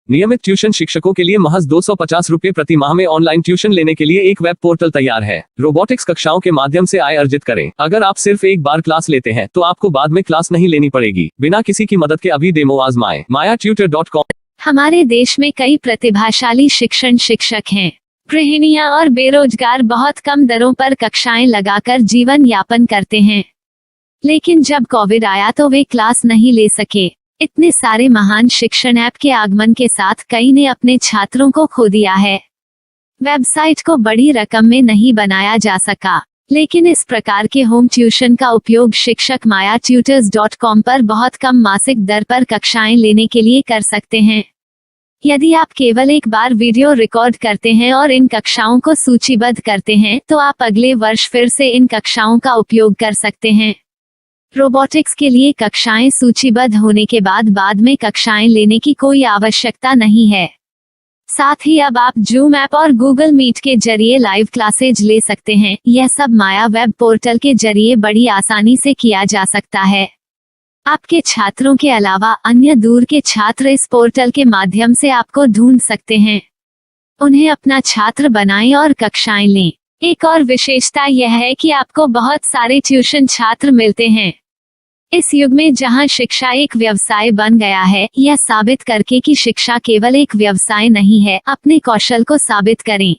नियमित ट्यूशन शिक्षकों के लिए महज 250 रुपए प्रति माह में ऑनलाइन ट्यूशन लेने के लिए एक वेब पोर्टल तैयार है। रोबोटिक्स कक्षाओं के माध्यम से आय अर्जित करें। अगर आप सिर्फ एक बार क्लास लेते हैं तो आपको बाद में क्लास नहीं लेनी पड़ेगी। बिना किसी की मदद के अभी डेमो आजमाएं। mayatutor.com। हमारे देश में कई प्रतिभाशाली शिक्षक हैं। गृहिणियां और बेरोजगार बहुत कम दरों पर कक्षाएं लगाकर जीवन यापन करते हैं, लेकिन जब कोविड आया तो वे क्लास नहीं ले सके। इतने सारे महान शिक्षण ऐप के आगमन के साथ कई ने अपने छात्रों को खो दिया है। वेबसाइट को बड़ी रकम में नहीं बनाया जा सका, लेकिन इस प्रकार के होम ट्यूशन का उपयोग शिक्षक mayatutors.com पर बहुत कम मासिक दर पर कक्षाएं लेने के लिए कर सकते हैं। यदि आप केवल एक बार वीडियो रिकॉर्ड करते हैं और इन कक्षाओं को सूचीबद्ध करते हैं तो आप अगले वर्ष फिर से इन कक्षाओं का उपयोग कर सकते हैं। रोबोटिक्स के लिए कक्षाएं सूचीबद्ध होने के बाद में कक्षाएं लेने की कोई आवश्यकता नहीं है। साथ ही अब आप जूम ऐप और गूगल मीट के जरिए लाइव क्लासेज ले सकते हैं। यह सब माया वेब पोर्टल के जरिए बड़ी आसानी से किया जा सकता है। आपके छात्रों के अलावा अन्य दूर के छात्र इस पोर्टल के माध्यम से आपको ढूंढ सकते हैं। उन्हें अपना छात्र बनाएं और कक्षाएं लें। एक और विशेषता यह है कि आपको बहुत सारे ट्यूशन छात्र मिलते हैं। इस युग में जहां शिक्षा एक व्यवसाय बन गया है, यह साबित करके कि शिक्षा केवल एक व्यवसाय नहीं है, अपने कौशल को साबित करें,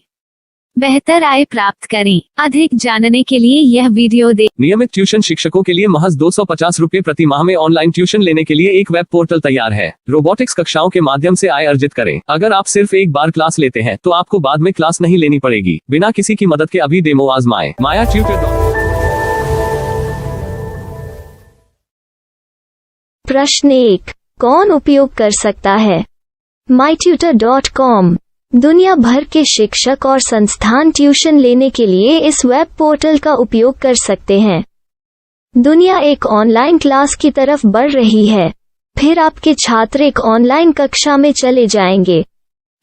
बेहतर आय प्राप्त करें। अधिक जानने के लिए यह वीडियो देखें। नियमित ट्यूशन शिक्षकों के लिए महज 250 रुपए प्रति माह में ऑनलाइन ट्यूशन लेने के लिए एक वेब पोर्टल तैयार है। रोबोटिक्स कक्षाओं के माध्यम से आय अर्जित करें। अगर आप सिर्फ एक बार क्लास लेते हैं तो आपको बाद में क्लास नहीं लेनी पड़ेगी। बिना किसी की मदद के अभी डेमो आजमाएं। mayatutor.com। प्रश्न 1, कौन उपयोग कर सकता है? mytutor.com दुनिया भर के शिक्षक और संस्थान ट्यूशन लेने के लिए इस वेब पोर्टल का उपयोग कर सकते हैं। दुनिया एक ऑनलाइन क्लास की तरफ बढ़ रही है। फिर आपके छात्र एक ऑनलाइन कक्षा में चले जाएंगे।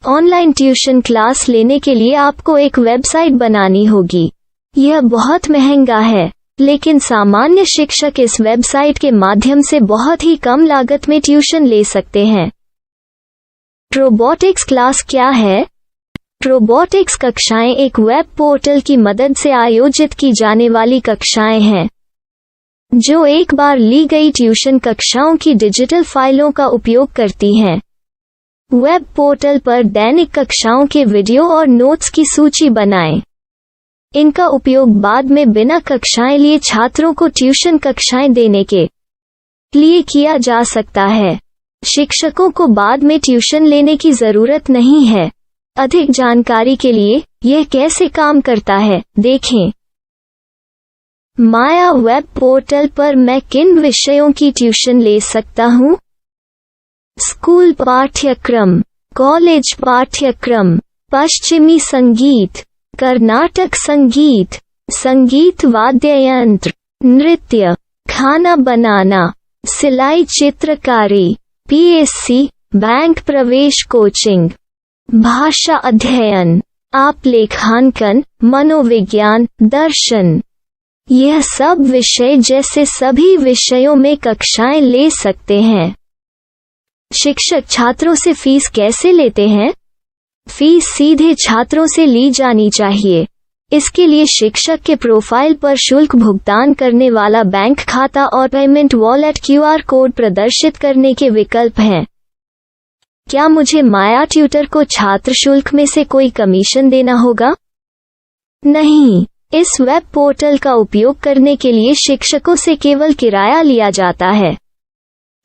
ऑनलाइन ट्यूशन क्लास लेने के लिए आपको एक वेबसाइट बनानी होगी। यह बहुत महंगा है, लेकिन सामान्य शिक्षक इस वेबसाइट के माध्यम से बहुत ही कम लागत में ट्यूशन ले सकते हैं। रोबोटिक्स क्लास क्या है? रोबोटिक्स कक्षाएं एक वेब पोर्टल की मदद से आयोजित की जाने वाली कक्षाएं हैं, जो एक बार ली गई ट्यूशन कक्षाओं की डिजिटल फाइलों का उपयोग करती हैं। वेब पोर्टल पर दैनिक कक्षाओं के वीडियो और नोट्स की सूची बनाएं। इनका उपयोग बाद में बिना कक्षाएं लिए छात्रों को ट्यूशन कक्षाएं देने के लिए किया जा सकता है। शिक्षकों को बाद में ट्यूशन लेने की जरूरत नहीं है। अधिक जानकारी के लिए यह कैसे काम करता है, देखें। माया वेब पोर्टल पर मैं किन विषयों की ट्यूशन ले सकता हूँ? स्कूल पाठ्यक्रम, कॉलेज पाठ्यक्रम, पश्चिमी संगीत, कर्नाटक संगीत, संगीत वाद्य यंत्र, नृत्य, खाना बनाना, सिलाई चित्रकारी, पीएससी, बैंक प्रवेश कोचिंग, भाषा अध्ययन, आप लेखांकन, मनोविज्ञान, दर्शन। यह सब विषय जैसे सभी विषयों में कक्षाएं ले सकते हैं। शिक्षक छात्रों से फीस कैसे लेते हैं? फीस सीधे छात्रों से ली जानी चाहिए। इसके लिए शिक्षक के प्रोफाइल पर शुल्क भुगतान करने वाला बैंक खाता और पेमेंट वॉलेट क्यूआर कोड प्रदर्शित करने के विकल्प हैं। क्या मुझे माया ट्यूटर को छात्र शुल्क में से कोई कमीशन देना होगा? नहीं, इस वेब पोर्टल का उपयोग करने के लिए शिक्षकों से केवल किराया लिया जाता है।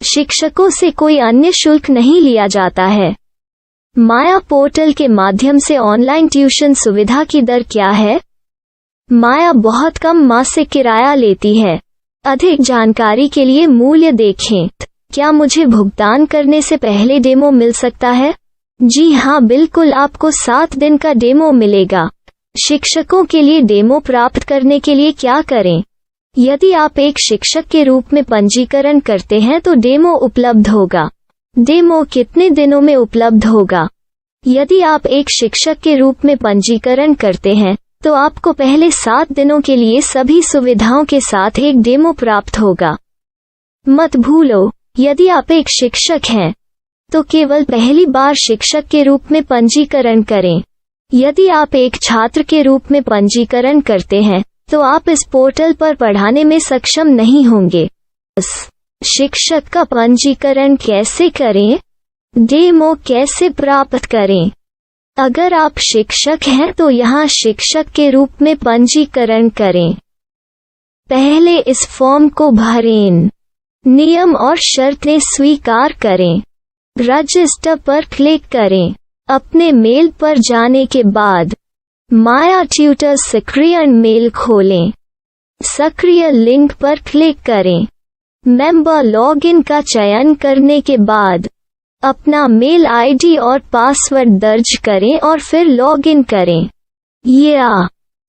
शिक्षकों से कोई अन्य शुल्क नहीं लिया जाता है। माया पोर्टल के माध्यम से ऑनलाइन ट्यूशन सुविधा की दर क्या है? माया बहुत कम मासिक किराया लेती है। अधिक जानकारी के लिए मूल्य देखें। क्या मुझे भुगतान करने से पहले डेमो मिल सकता है? जी हाँ, बिल्कुल, आपको 7 दिन का डेमो मिलेगा। शिक्षकों के लिए डेमो प्राप्त करने के लिए क्या करें? यदि आप एक शिक्षक के रूप में पंजीकरण करते हैं तो डेमो उपलब्ध होगा। डेमो कितने दिनों में उपलब्ध होगा? यदि आप एक शिक्षक के रूप में पंजीकरण करते हैं तो आपको पहले 7 दिनों के लिए सभी सुविधाओं के साथ एक डेमो प्राप्त होगा। मत भूलो, यदि आप एक शिक्षक हैं तो केवल पहली बार शिक्षक के रूप में पंजीकरण करें। यदि आप एक छात्र के रूप में पंजीकरण करते हैं तो आप इस पोर्टल पर पढ़ाने में सक्षम नहीं होंगे। शिक्षक का पंजीकरण कैसे करें? डेमो कैसे प्राप्त करें? अगर आप शिक्षक हैं तो यहाँ शिक्षक के रूप में पंजीकरण करें। पहले इस फॉर्म को भरें। नियम और शर्तें स्वीकार करें। रजिस्टर पर क्लिक करें। अपने मेल पर जाने के बाद माया ट्यूटर सक्रिय मेल खोलें। सक्रिय लिंक पर क्लिक करें। मेंबर लॉगिन का चयन करने के बाद अपना मेल आईडी और पासवर्ड दर्ज करें और फिर लॉगिन करें या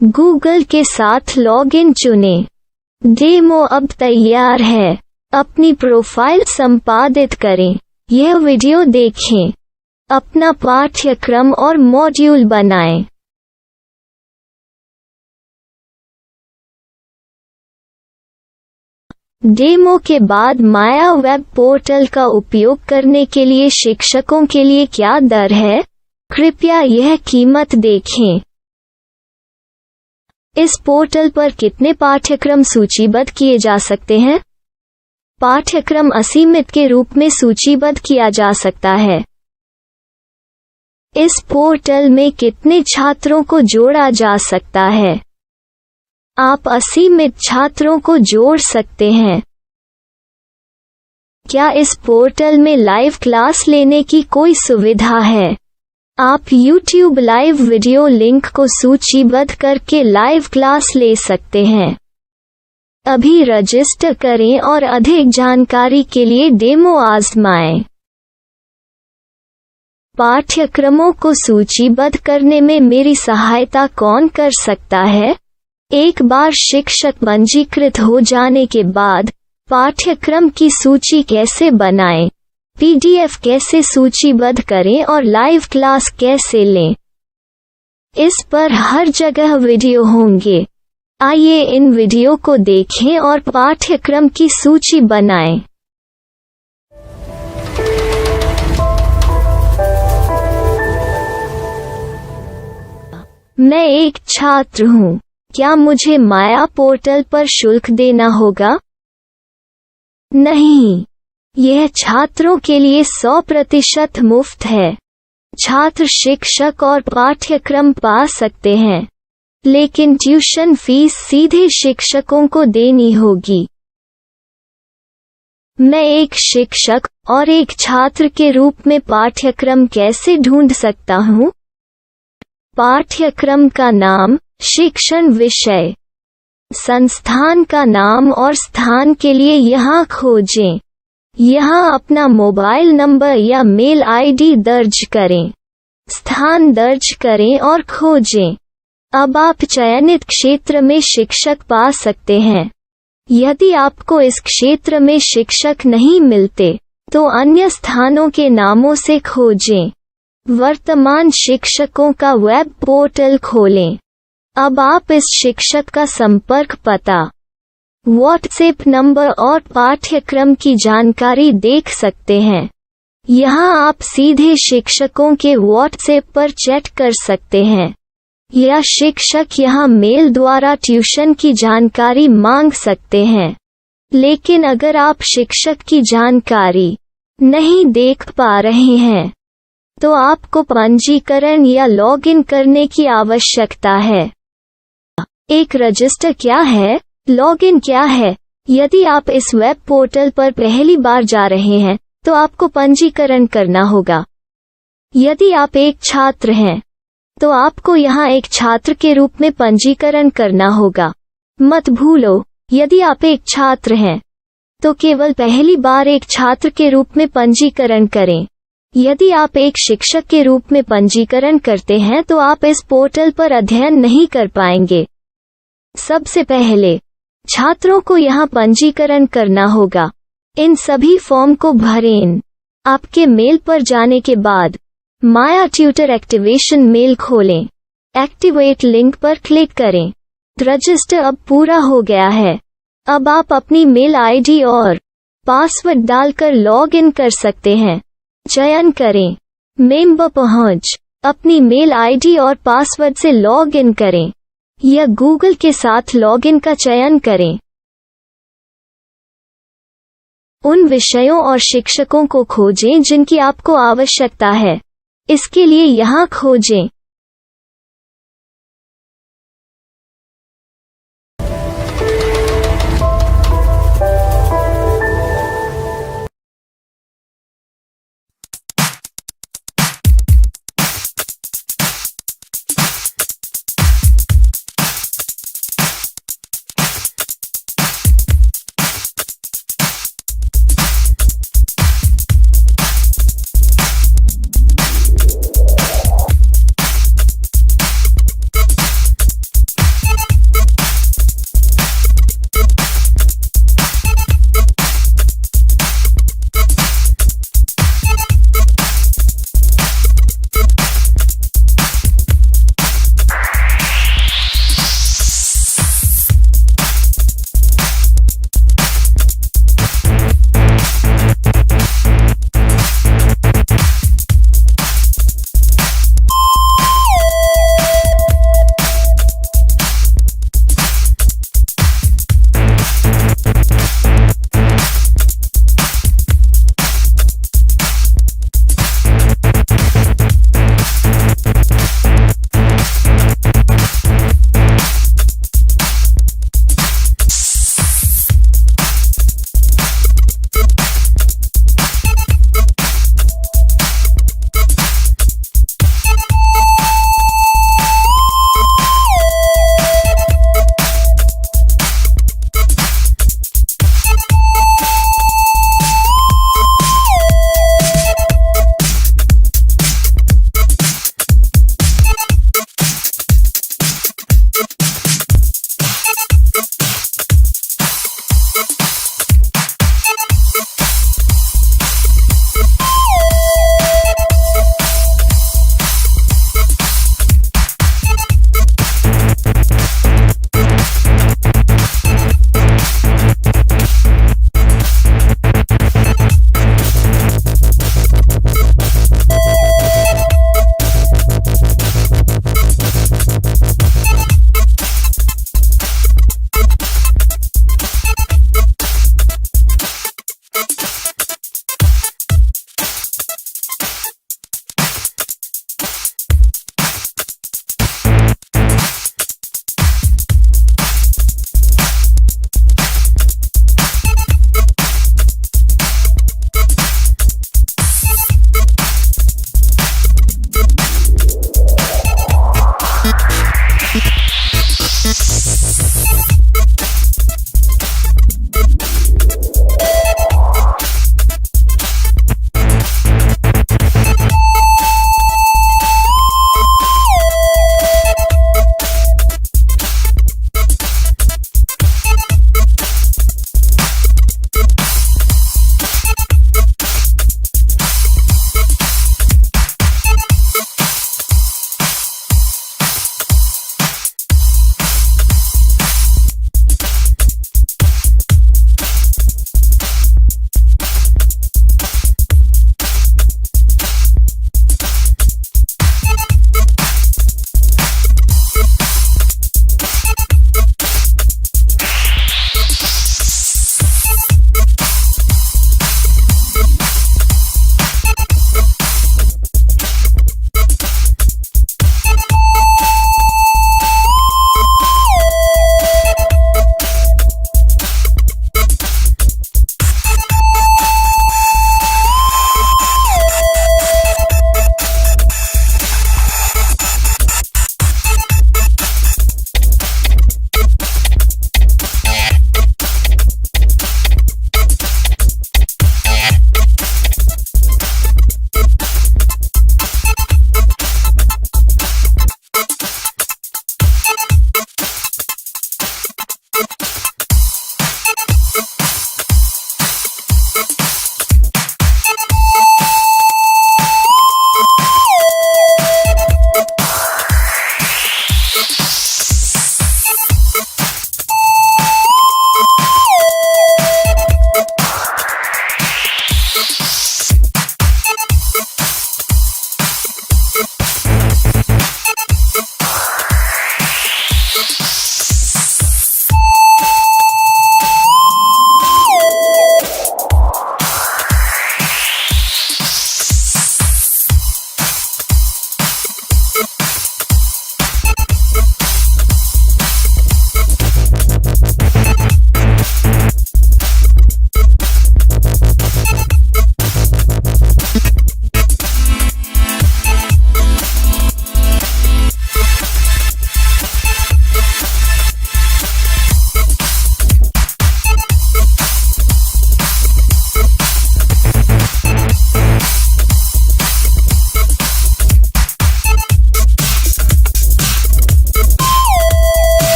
गूगल के साथ लॉगिन चुनें। डेमो अब तैयार है। अपनी प्रोफाइल संपादित करें। यह वीडियो देखें। अपना पाठ्यक्रम और मॉड्यूल बनाएं। डेमो के बाद माया वेब पोर्टल का उपयोग करने के लिए शिक्षकों के लिए क्या दर है? कृपया यह कीमत देखें। इस पोर्टल पर कितने पाठ्यक्रम सूचीबद्ध किए जा सकते हैं? पाठ्यक्रम असीमित के रूप में सूचीबद्ध किया जा सकता है। इस पोर्टल में कितने छात्रों को जोड़ा जा सकता है? आप असीमित छात्रों को जोड़ सकते हैं। क्या इस पोर्टल में लाइव क्लास लेने की कोई सुविधा है? आप YouTube लाइव वीडियो लिंक को सूचीबद्ध करके लाइव क्लास ले सकते हैं। अभी रजिस्टर करें और अधिक जानकारी के लिए डेमो आजमाएं। पाठ्यक्रमों को सूचीबद्ध करने में मेरी सहायता कौन कर सकता है? एक बार शिक्षक पंजीकृत हो जाने के बाद पाठ्यक्रम की सूची कैसे बनाएं, PDF कैसे सूचीबद्ध करें और लाइव क्लास कैसे लें, इस पर हर जगह वीडियो होंगे। आइए इन वीडियो को देखें और पाठ्यक्रम की सूची बनाएं। मैं एक छात्र हूँ। क्या मुझे माया पोर्टल पर शुल्क देना होगा? नहीं, यह छात्रों के लिए 100% मुफ्त है। छात्र शिक्षक और पाठ्यक्रम पा सकते हैं, लेकिन ट्यूशन फीस सीधे शिक्षकों को देनी होगी। मैं एक शिक्षक और एक छात्र के रूप में पाठ्यक्रम कैसे ढूंढ सकता हूँ? पाठ्यक्रम का नाम, शिक्षण विषय, संस्थान का नाम और स्थान के लिए यहाँ खोजें। यहाँ अपना मोबाइल नंबर या मेल आईडी दर्ज करें। स्थान दर्ज करें और खोजें। अब आप चयनित क्षेत्र में शिक्षक पा सकते हैं। यदि आपको इस क्षेत्र में शिक्षक नहीं मिलते, तो अन्य स्थानों के नामों से खोजें। वर्तमान शिक्षकों का वेब पोर्टल खोलें। अब आप इस शिक्षक का संपर्क पता, व्हाट्सएप नंबर और पाठ्यक्रम की जानकारी देख सकते हैं। यहाँ आप सीधे शिक्षकों के व्हाट्सएप पर चैट कर सकते हैं या शिक्षक यहाँ मेल द्वारा ट्यूशन की जानकारी मांग सकते हैं। लेकिन अगर आप शिक्षक की जानकारी नहीं देख पा रहे हैं, तो आपको पंजीकरण या लॉगिन करने की आवश्यकता है। एक रजिस्टर क्या है? लॉगिन क्या है? यदि आप इस वेब पोर्टल पर पहली बार जा रहे हैं, तो आपको पंजीकरण करना होगा। यदि आप एक छात्र हैं, तो आपको यहाँ एक छात्र के रूप में पंजीकरण करना होगा। मत भूलो, यदि आप एक छात्र हैं, तो केवल पहली बार एक छात्र के रूप में पंजीकरण करें। यदि आप एक शिक्षक के रूप में पंजीकरण करते हैं तो आप इस पोर्टल पर अध्ययन नहीं कर पाएंगे। सबसे पहले छात्रों को यहाँ पंजीकरण करना होगा। इन सभी फॉर्म को भरें। आपके मेल पर जाने के बाद माया ट्यूटर एक्टिवेशन मेल खोलें। एक्टिवेट लिंक पर क्लिक करें। रजिस्टर अब पूरा हो गया है। अब आप अपनी मेल आईडी और पासवर्ड डालकर लॉग इन कर सकते हैं। चयन करें। मेंबर पहुंच। अपनी मेल आईडी और पासवर्ड से लॉग इन करें या गूगल के साथ लॉगिन का चयन करें। उन विषयों और शिक्षकों को खोजें जिनकी आपको आवश्यकता है। इसके लिए यहाँ खोजें।